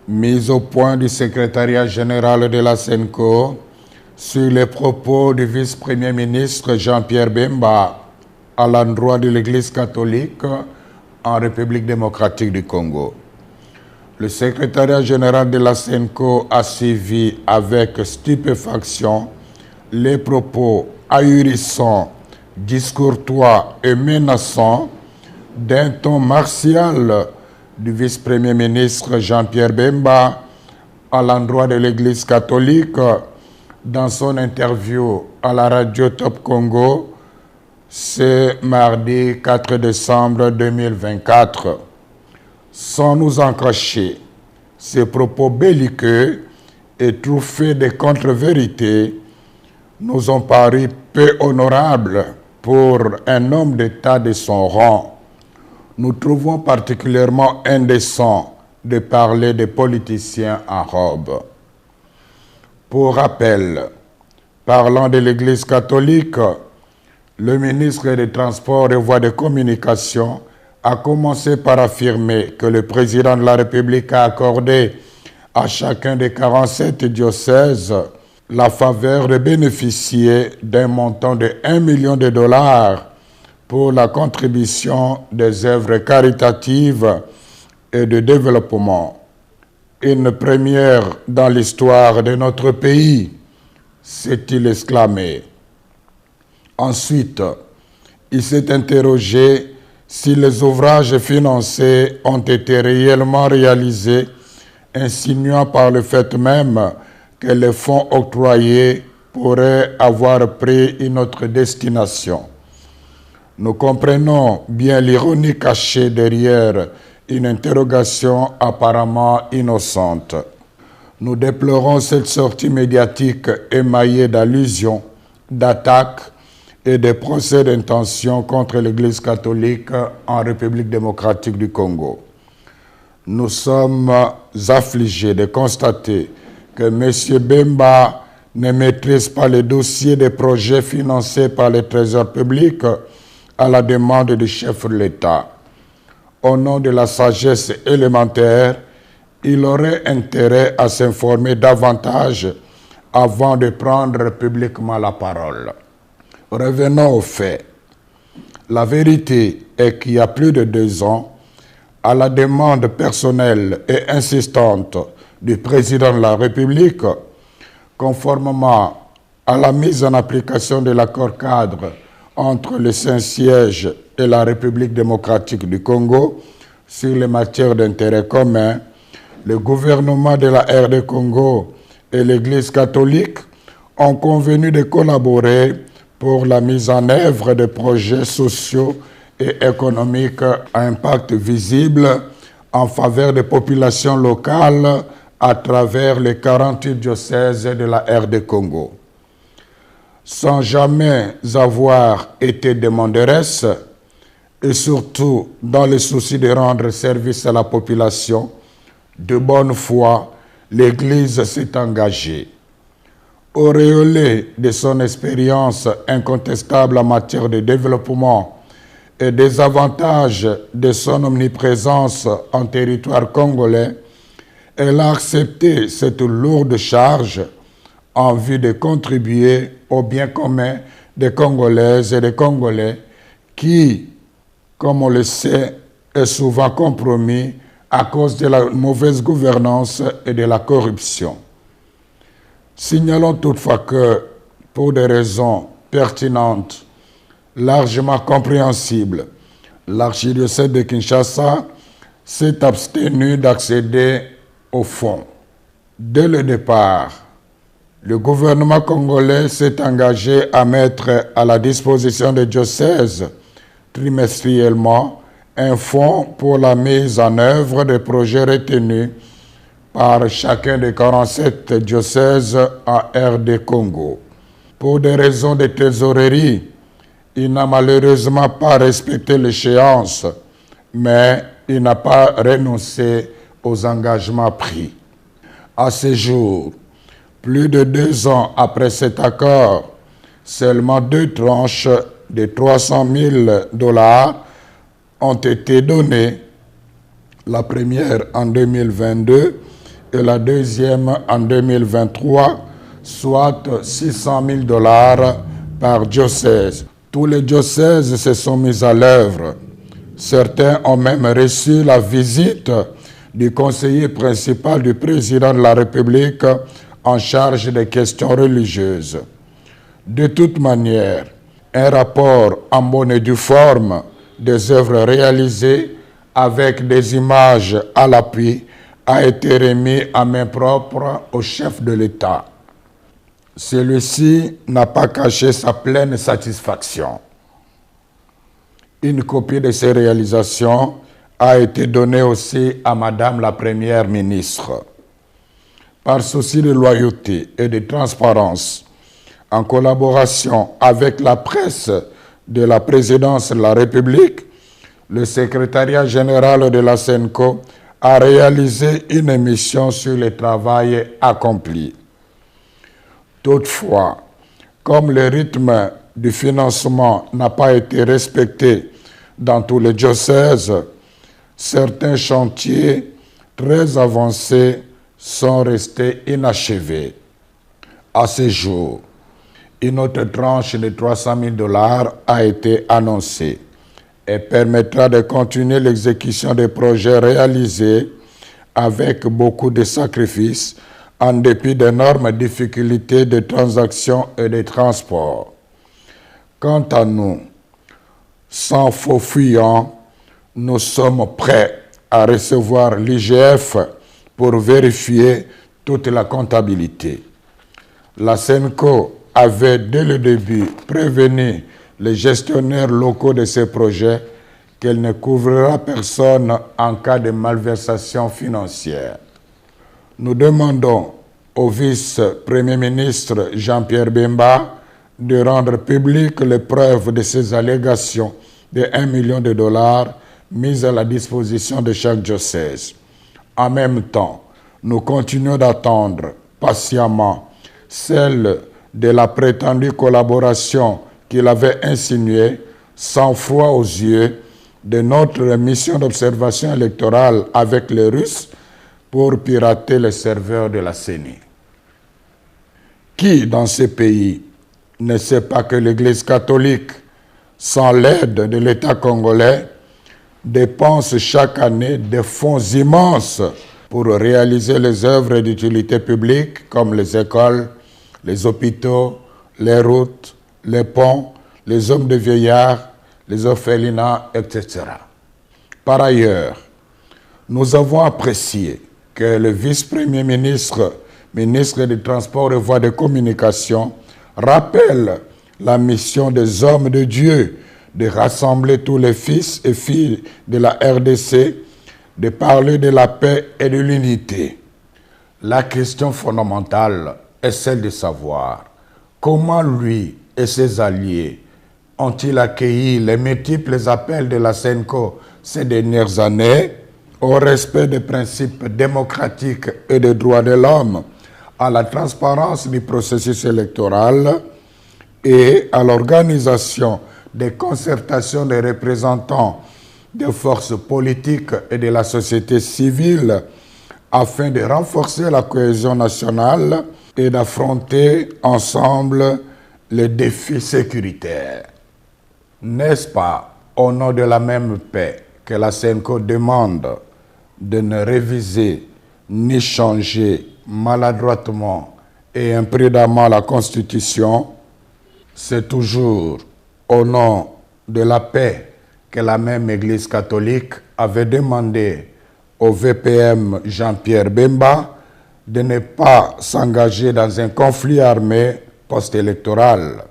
Mise au point du secrétariat général de la SENCO sur les propos du vice-premier ministre Jean-Pierre Bemba à l'endroit de l'Église catholique en République démocratique du Congo. Le secrétariat général de la SENCO a suivi avec stupéfaction les propos ahurissants, discourtois et menaçants d'un ton martial du vice-premier ministre Jean-Pierre Bemba à l'endroit de l'Église catholique dans son interview à la radio Top Congo ce mardi 4 décembre 2024. Sans nous en cacher, ces propos belliqueux et truffés de contre-vérités nous ont paru peu honorables pour un homme d'État de son rang. Nous trouvons particulièrement indécent de parler des politiciens en robe. Pour rappel, parlant de l'Église catholique, le ministre des Transports et Voies de Communication a commencé par affirmer que le président de la République a accordé à chacun des 47 diocèses la faveur de bénéficier d'un montant de 1 million de dollars pour la contribution des œuvres caritatives et de développement. Une première dans l'histoire de notre pays, s'est-il exclamé. Ensuite, il s'est interrogé si les ouvrages financés ont été réellement réalisés, insinuant par le fait même que les fonds octroyés pourraient avoir pris une autre destination. Nous comprenons bien l'ironie cachée derrière une interrogation apparemment innocente. Nous déplorons cette sortie médiatique émaillée d'allusions, d'attaques et de procès d'intention contre l'Église catholique en République démocratique du Congo. Nous sommes affligés de constater que M. Bemba ne maîtrise pas les dossiers des projets financés par le Trésor public à la demande du chef de l'État. Au nom de la sagesse élémentaire, il aurait intérêt à s'informer davantage avant de prendre publiquement la parole. Revenons aux faits. La vérité est qu'il y a plus de 2 ans, à la demande personnelle et insistante du président de la République, conformément à la mise en application de l'accord cadre entre le Saint-Siège et la République démocratique du Congo sur les matières d'intérêt commun, le gouvernement de la RD Congo et l'Église catholique ont convenu de collaborer pour la mise en œuvre de projets sociaux et économiques à impact visible en faveur des populations locales à travers les 48 diocèses de la RD Congo. Sans jamais avoir été demanderesse, et surtout dans le souci de rendre service à la population, de bonne foi, l'Église s'est engagée. Auréolée de son expérience incontestable en matière de développement et des avantages de son omniprésence en territoire congolais, elle a accepté cette lourde charge en vue de contribuer au bien commun des Congolaises et des Congolais qui, comme on le sait, est souvent compromis à cause de la mauvaise gouvernance et de la corruption. Signalons toutefois que, pour des raisons pertinentes, largement compréhensibles, l'archidiocèse de Kinshasa s'est abstenu d'accéder au fonds. Dès le départ, le gouvernement congolais s'est engagé à mettre à la disposition des diocèses trimestriellement un fonds pour la mise en œuvre des projets retenus par chacun des 47 diocèses en RD Congo. Pour des raisons de trésorerie, il n'a malheureusement pas respecté l'échéance, mais il n'a pas renoncé aux engagements pris. À ce jour, plus de 2 ans après cet accord, seulement 2 tranches de 300 000 dollars ont été données, la première en 2022 et la deuxième en 2023, soit $600,000 par diocèse. Tous les diocèses se sont mis à l'œuvre. Certains ont même reçu la visite du conseiller principal du président de la République en charge des questions religieuses. De toute manière, un rapport en bonne et due forme des œuvres réalisées avec des images à l'appui a été remis à main propre au chef de l'État. Celui-ci n'a pas caché sa pleine satisfaction. Une copie de ces réalisations a été donnée aussi à Madame la Première ministre. Par souci de loyauté et de transparence, en collaboration avec la presse de la présidence de la République, le secrétariat général de la SENCO a réalisé une émission sur le travail accompli. Toutefois, comme le rythme du financement n'a pas été respecté dans tous les diocèses, certains chantiers très avancés sont restés inachevés. À ce jour, une autre tranche de $300,000 a été annoncée et permettra de continuer l'exécution des projets réalisés avec beaucoup de sacrifices en dépit d'énormes difficultés de transaction et de transport. Quant à nous, sans faux fuyants, nous sommes prêts à recevoir l'IGF pour vérifier toute la comptabilité. La SENCO avait dès le début prévenu les gestionnaires locaux de ces projets qu'elle ne couvrira personne en cas de malversation financière. Nous demandons au vice-premier ministre Jean-Pierre Bemba de rendre publiques les preuves de ces allégations de $1 million mises à la disposition de chaque diocèse. En même temps, nous continuons d'attendre patiemment celle de la prétendue collaboration qu'il avait insinuée, sans foi aux yeux, de notre mission d'observation électorale avec les Russes pour pirater les serveurs de la CENI. Qui, dans ces pays, ne sait pas que l'Église catholique, sans l'aide de l'État congolais, dépense chaque année des fonds immenses pour réaliser les œuvres d'utilité publique comme les écoles, les hôpitaux, les routes, les ponts, les hommes de vieillards, les orphelinats, etc. Par ailleurs, nous avons apprécié que le vice-premier ministre, ministre des Transports et Voies de Communication, rappelle la mission des hommes de Dieu de rassembler tous les fils et filles de la RDC, de parler de la paix et de l'unité. La question fondamentale est celle de savoir comment lui et ses alliés ont-ils accueilli les multiples appels de la SENCO ces dernières années au respect des principes démocratiques et des droits de l'homme, à la transparence du processus électoral et à l'organisation des concertations des représentants des forces politiques et de la société civile afin de renforcer la cohésion nationale et d'affronter ensemble les défis sécuritaires. N'est-ce pas au nom de la même paix que la SENCO demande de ne réviser ni changer maladroitement et imprudemment la Constitution? C'est toujours au nom de la paix que la même Église catholique avait demandé au VPM Jean-Pierre Bemba de ne pas s'engager dans un conflit armé post-électoral.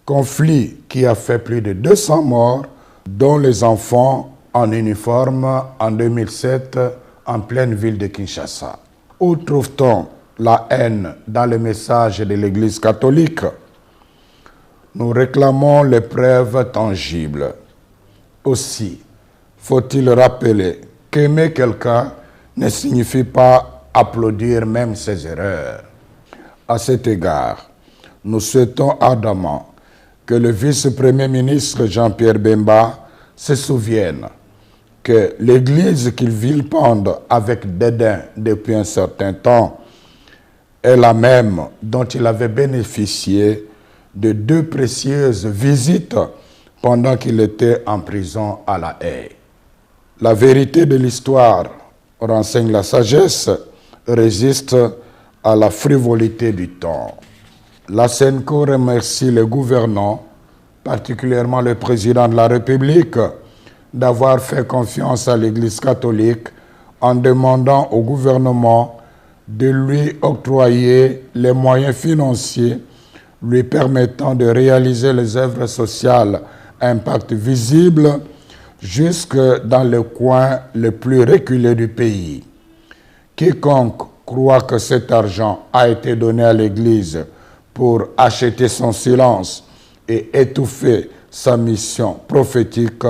Conflit qui a fait plus de 200 morts, dont les enfants en uniforme en 2007 en pleine ville de Kinshasa. Où trouve-t-on la haine dans le message de l'Église catholique? Nous réclamons les preuves tangibles. Aussi, faut-il rappeler qu'aimer quelqu'un ne signifie pas applaudir même ses erreurs. À cet égard, nous souhaitons ardemment que le vice-premier ministre Jean-Pierre Bemba se souvienne que l'Église qu'il vilipende avec dédain depuis un certain temps est la même dont il avait bénéficié de 2 précieuses visites pendant qu'il était en prison à La Haye. La vérité de l'histoire renseigne la sagesse, résiste à la frivolité du temps. La SENCO remercie les gouvernants, particulièrement le président de la République, d'avoir fait confiance à l'Église catholique en demandant au gouvernement de lui octroyer les moyens financiers lui permettant de réaliser les œuvres sociales à impact visible jusque dans le coin le plus reculé du pays. Quiconque croit que cet argent a été donné à l'Église pour acheter son silence et étouffer sa mission prophétique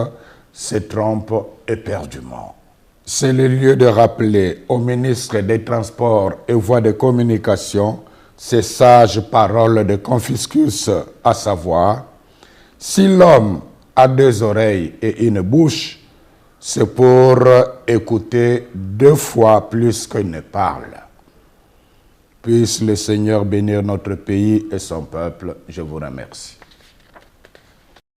se trompe éperdument. C'est le lieu de rappeler au ministre des Transports et Voies de Communication ces sages paroles de Confucius, à savoir: si l'homme a 2 oreilles et une bouche, c'est pour écouter 2 fois plus qu'il ne parle. Puisse le Seigneur bénir notre pays et son peuple. Je vous remercie.